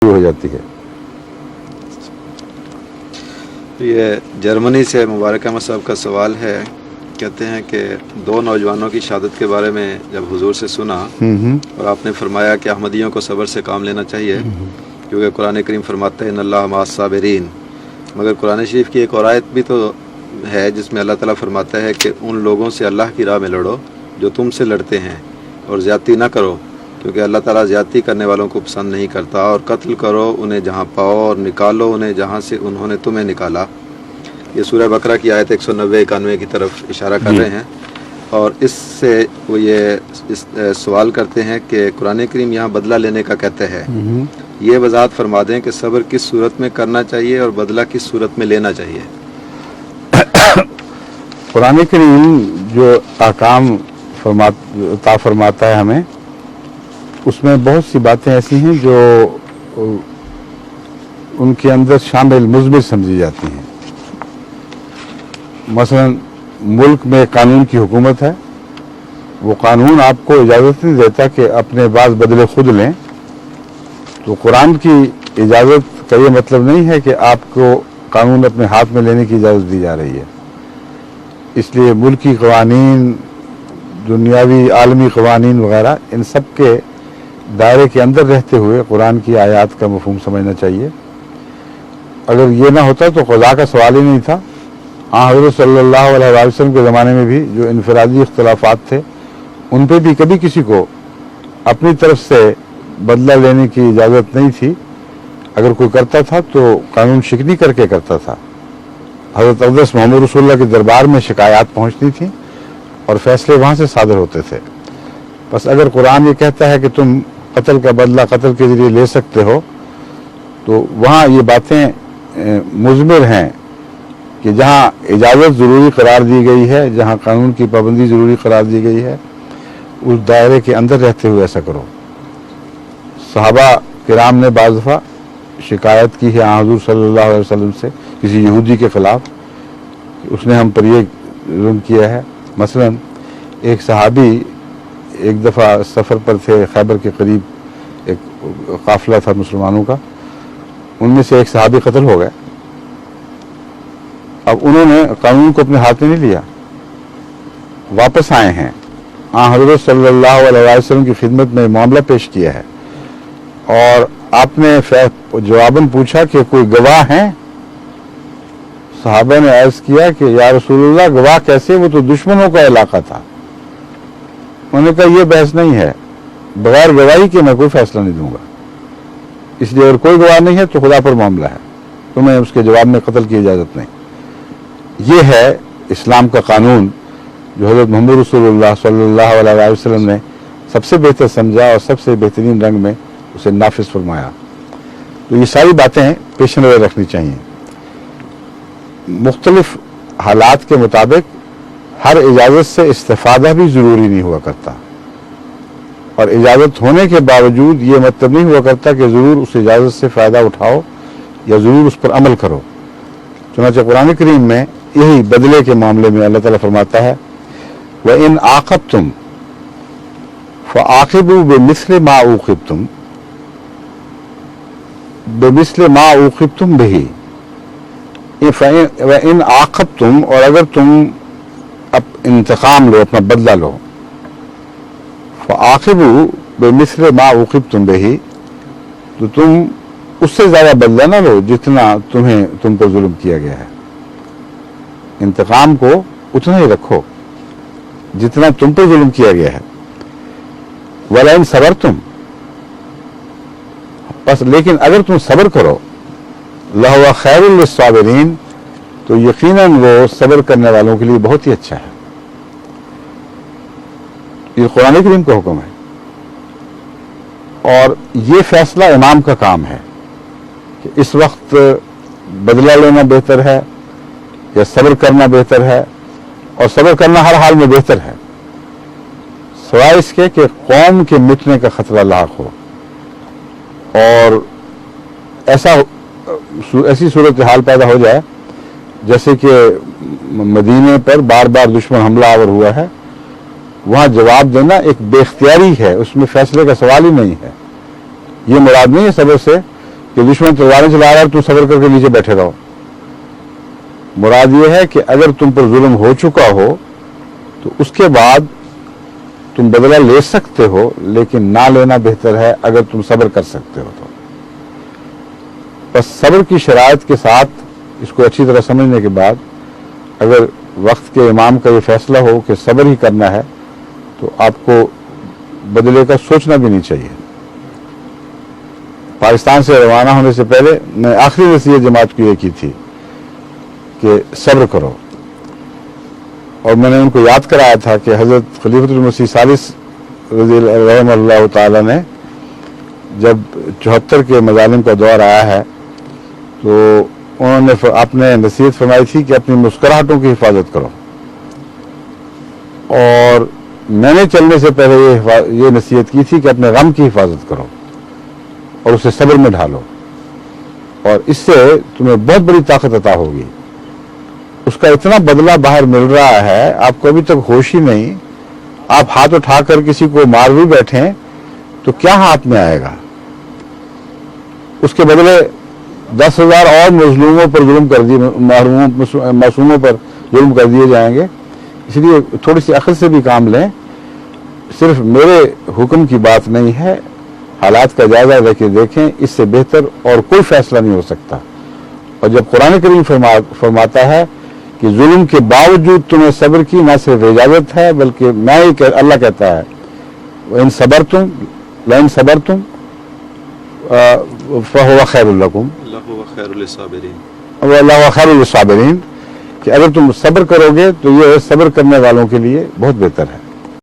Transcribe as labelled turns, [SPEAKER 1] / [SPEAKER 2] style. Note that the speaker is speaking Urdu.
[SPEAKER 1] ہو جاتی ہے۔
[SPEAKER 2] یہ جرمنی سے مبارک احمد صاحب کا سوال ہے، کہتے ہیں کہ دو نوجوانوں کی شہادت کے بارے میں جب حضور سے سنا اور آپ نے فرمایا کہ احمدیوں کو صبر سے کام لینا چاہیے کیونکہ قرآن کریم فرماتا ہے ان اللہ مع الصابرین، مگر قرآن شریف کی ایک اور آیت بھی تو ہے جس میں اللہ تعالیٰ فرماتا ہے کہ ان لوگوں سے اللہ کی راہ میں لڑو جو تم سے لڑتے ہیں اور زیادتی نہ کرو کیونکہ اللہ تعالیٰ زیادتی کرنے والوں کو پسند نہیں کرتا، اور قتل کرو انہیں جہاں پاؤ اور نکالو انہیں جہاں سے انہوں نے تمہیں نکالا۔ یہ سورہ بقرہ کی آیت 190-91 کی طرف اشارہ کر رہے ہیں، اور اس سے وہ یہ سوال کرتے ہیں کہ قرآن کریم یہاں بدلہ لینے کا کہتا ہے، یہ وضاحت فرما دیں کہ صبر کس صورت میں کرنا چاہیے اور بدلہ کس صورت میں لینا چاہیے۔
[SPEAKER 1] قرآن کریم جو احکام عطا فرماتا ہے ہمیں، اس میں بہت سی باتیں ایسی ہیں جو ان کے اندر شامل مضمر سمجھی جاتی ہیں۔ مثلا ملک میں قانون کی حکومت ہے، وہ قانون آپ کو اجازت نہیں دیتا کہ اپنے بعض بدلے خود لیں، تو قرآن کی اجازت کا یہ مطلب نہیں ہے کہ آپ کو قانون اپنے ہاتھ میں لینے کی اجازت دی جا رہی ہے۔ اس لیے ملکی قوانین، دنیاوی عالمی قوانین وغیرہ، ان سب کے دائرے کے اندر رہتے ہوئے قرآن کی آیات کا مفہوم سمجھنا چاہیے۔ اگر یہ نہ ہوتا تو قضاء کا سوال ہی نہیں تھا۔ حضرت صلی اللہ علیہ وسلم کے زمانے میں بھی جو انفرادی اختلافات تھے، ان پہ بھی کبھی کسی کو اپنی طرف سے بدلہ لینے کی اجازت نہیں تھی۔ اگر کوئی کرتا تھا تو قانون شکنی کر کے کرتا تھا۔ حضرت اقدس محمد رسول اللہ کے دربار میں شکایات پہنچتی تھیں اور فیصلے وہاں سے صادر ہوتے تھے۔ بس اگر قرآن یہ کہتا ہے کہ تم قتل کا بدلہ قتل کے ذریعے لے سکتے ہو، تو وہاں یہ باتیں مضمر ہیں کہ جہاں اجازت ضروری قرار دی گئی ہے، جہاں قانون کی پابندی ضروری قرار دی گئی ہے، اس دائرے کے اندر رہتے ہوئے ایسا کرو۔ صحابہ کرام نے بعض دفعہ شکایت کی ہے حضور صلی اللہ علیہ وسلم سے کسی یہودی کے خلاف کہ اس نے ہم پر یہ ظلم کیا ہے۔ مثلا ایک صحابی ایک دفعہ سفر پر تھے، خیبر کے قریب ایک قافلہ تھا مسلمانوں کا، ان میں سے ایک صحابی قتل ہو گئے۔ اب انہوں نے قانون کو اپنے ہاتھ میں نہیں لیا، واپس آئے ہیں، حضرت صلی اللہ علیہ وسلم کی خدمت میں معاملہ پیش کیا ہے، اور آپ نے جواباً پوچھا کہ کوئی گواہ ہیں؟ صحابہ نے عرض کیا کہ یا رسول اللہ گواہ کیسے، وہ تو دشمنوں کا علاقہ تھا۔ انہوں نے کہا یہ بحث نہیں ہے، بغیر گواہی کے میں کوئی فیصلہ نہیں دوں گا، اس لیے اگر کوئی گواہ نہیں ہے تو خدا پر معاملہ ہے، تمہیں اس کے جواب میں قتل کی اجازت نہیں۔ یہ ہے اسلام کا قانون جو حضرت محمد رسول اللہ صلی اللہ علیہ وسلم نے سب سے بہتر سمجھا اور سب سے بہترین رنگ میں اسے نافذ فرمایا۔ تو یہ ساری باتیں پیش نظر رکھنی چاہیے۔ مختلف حالات کے مطابق ہر اجازت سے استفادہ بھی ضروری نہیں ہوا کرتا، اور اجازت ہونے کے باوجود یہ مطلب نہیں ہوا کرتا کہ ضرور اس اجازت سے فائدہ اٹھاؤ یا ضرور اس پر عمل کرو۔ چنانچہ قرآن کریم میں یہی بدلے کے معاملے میں اللہ تعالیٰ فرماتا ہے وَإِنْ عَاقَبْتُمْ فَعَاقِبُوا بِمِثْلِ مَا عُوقِبْتُمْ بِهِ وَإِنْ عَاقَبْتُمْ، اور اگر تم انتقام لو، اپنا بدلہ لو، فَعَاقِبُوا بِمِثْلِ مَا عُوقِبْتُمْ بِهِ، تو تم اس سے زیادہ بدلہ نہ لو جتنا تم کو ظلم کیا گیا ہے۔ انتقام کو اتنا ہی رکھو جتنا تم پہ ظلم کیا گیا ہے۔ وَلَئِنْ صَبَرْتُمْ، بس لیکن اگر تم صبر کرو، لَهُوَ خَيْرٌ لِلصَّابِرِينَ، تو یقیناً وہ صبر کرنے والوں کے لیے بہت ہی اچھا ہے۔ یہ قرآن کریم کا حکم ہے، اور یہ فیصلہ امام کا کام ہے کہ اس وقت بدلہ لینا بہتر ہے یا صبر کرنا بہتر ہے، اور صبر کرنا ہر حال میں بہتر ہے، سوائے اس کے کہ قوم کے مٹنے کا خطرہ لاحق ہو، اور ایسی صورتحال پیدا ہو جائے جیسے کہ مدینے پر بار بار دشمن حملہ آور ہوا ہے، وہاں جواب دینا ایک بے اختیاری ہے، اس میں فیصلے کا سوال ہی نہیں ہے۔ یہ مراد نہیں ہے صبر سے کہ دشمن تلواریں چلا رہا ہے تو صبر کر کے نیچے بیٹھے رہو. مراد یہ ہے کہ اگر تم پر ظلم ہو چکا ہو تو اس کے بعد تم بدلہ لے سکتے ہو، لیکن نہ لینا بہتر ہے اگر تم صبر کر سکتے ہو تو. بس صبر کی شرائط کے ساتھ اس کو اچھی طرح سمجھنے کے بعد اگر وقت کے امام کا یہ فیصلہ ہو کہ صبر ہی کرنا ہے تو آپ کو بدلے کا سوچنا بھی نہیں چاہیے. پاکستان سے روانہ ہونے سے پہلے میں آخری نصیحت جماعت کو یہ کی تھی کہ صبر کرو، اور میں نے ان کو یاد کرایا تھا کہ حضرت خلیفۃ المسیح ثالث رضی رحمہ اللہ تعالی نے جب 74 کے مظالم کا دور آیا ہے تو انہوں نے آپ نے نصیحت فرمائی تھی کہ اپنی مسکراہٹوں کی حفاظت کرو، اور میں نے چلنے سے پہلے یہ نصیحت کی تھی کہ اپنے غم کی حفاظت کرو اور اسے صبر میں ڈھالو، اور اس سے تمہیں بہت بڑی طاقت عطا ہوگی. اس کا اتنا بدلہ باہر مل رہا ہے، آپ کو ابھی تک ہوش ہی نہیں. آپ ہاتھ اٹھا کر کسی کو مار بھی بیٹھیں تو کیا ہاتھ میں آئے گا؟ اس کے بدلے 10,000 اور مظلوموں پر ظلم کر دیے، معصوموں پر ظلم کر دیے جائیں گے. اس لیے تھوڑی سی عقل سے بھی کام لیں. صرف میرے حکم کی بات نہیں ہے، حالات کا جائزہ لے کے دیکھیں، اس سے بہتر اور کوئی فیصلہ نہیں ہو سکتا. اور جب قرآن کریم فرماتا ہے کہ ظلم کے باوجود تمہیں صبر کی نہ صرف اجازت ہے بلکہ اللہ کہتا ہے وَإِن صَبَرْتُمْ لَإِن صَبَرْتُمْ فَهُوَ خَيْرٌ لَكُمْ وَاللَّهُ خَيْرُ لِلصَّابِرِينَ، کہ اگر تم صبر کرو گے تو یہ صبر کرنے والوں کے لیے بہت بہتر ہے.